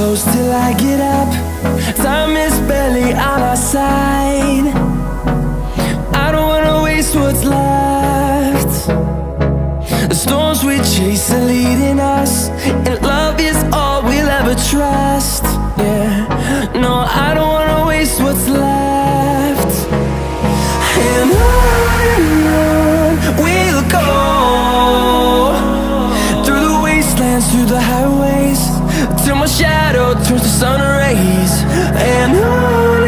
close till I get up. Time is barely on our side. I don't wanna waste what's left. The storms we chase are leading us, and love is all we'll ever trust. Yeah, no, I don't wanna waste what's left. And on we'll go, through the wastelands, through the highways, till my shadow turns to sun rays. And on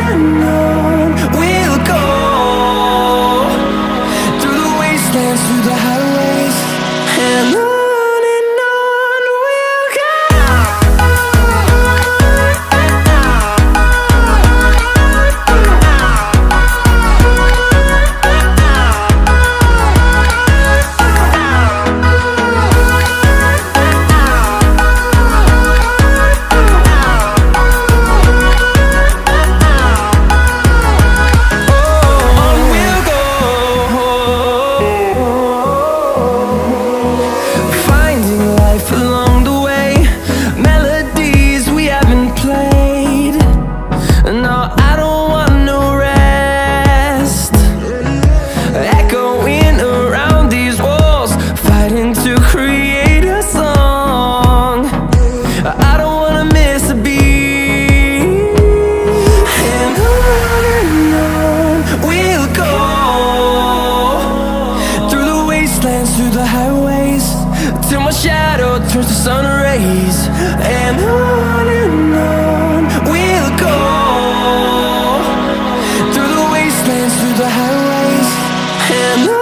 we'll go, through the wastelands, through the highways, and on we'll go. Through the highways, till my shadow turns to sun rays. And on we'll go, through the wastelands, through the highways, and on.